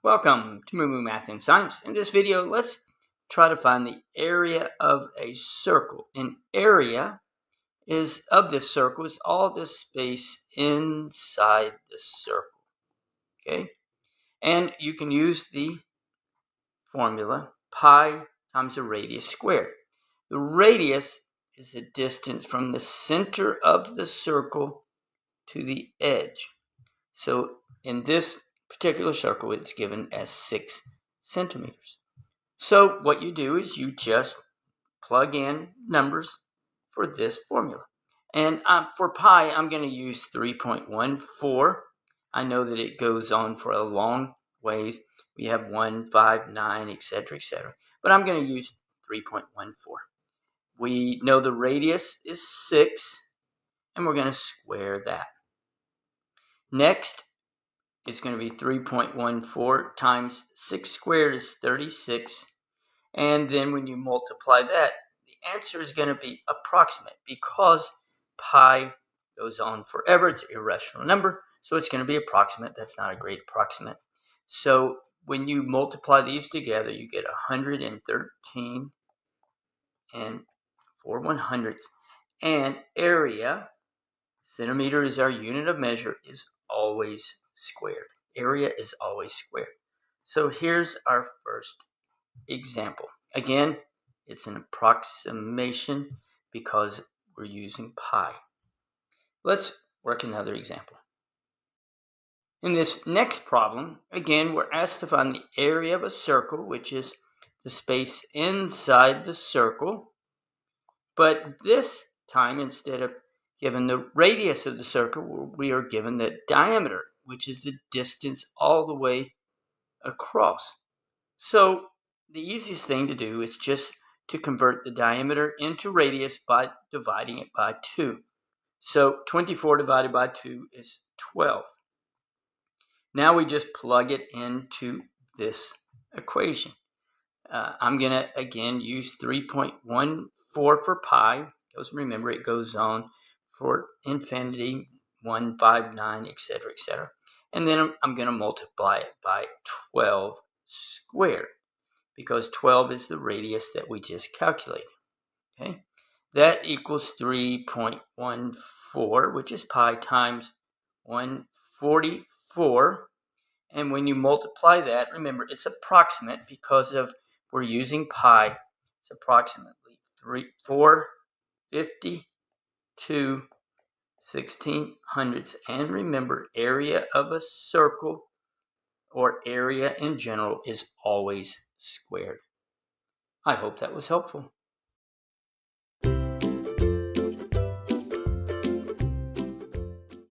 Welcome to MooMooMath and Science. In this video, let's try to find the area of a circle. An area of this circle is all the space inside the circle. Okay? And you can use the formula pi times the radius squared. The radius is the distance from the center of the circle to the edge. So in this particular circle, it's given as 6 centimeters. So what you do is you just plug in numbers for this formula. And for pi, I'm going to use 3.14. I know that it goes on for a long ways. We have 1, 5, 9, etc., etc. But I'm going to use 3.14. We know the radius is 6, and we're going to square that. Next, it's going to be 3.14 times 6 squared is 36. And then when you multiply that, the answer is going to be approximate because pi goes on forever. It's an irrational number, so it's going to be approximate. That's not a great approximate. So when you multiply these together, you get 113 and 4/100ths. And area, centimeter is our unit of measure, is always squared. Area is always squared. So here's our first example. Again, it's an approximation because we're using pi. Let's work another example. In this next problem, again, we're asked to find the area of a circle, which is the space inside the circle. But this time, instead of given the radius of the circle, we are given the diameter, which is the distance all the way across. So the easiest thing to do is just to convert the diameter into radius by dividing it by 2. So 24 divided by 2 is 12. Now we just plug it into this equation. I'm going to, again, use 3.14 for pi, because remember, it goes on for infinity, 1, 5, 9, etc., etc. And then I'm going to multiply it by 12 squared, because 12 is the radius that we just calculated. Okay, that equals 3.14, which is pi times 144. And when you multiply that, remember, it's approximate because we're using pi. It's approximately 452 1600ths. And remember, area of a circle or area in general is always squared. I hope that was helpful.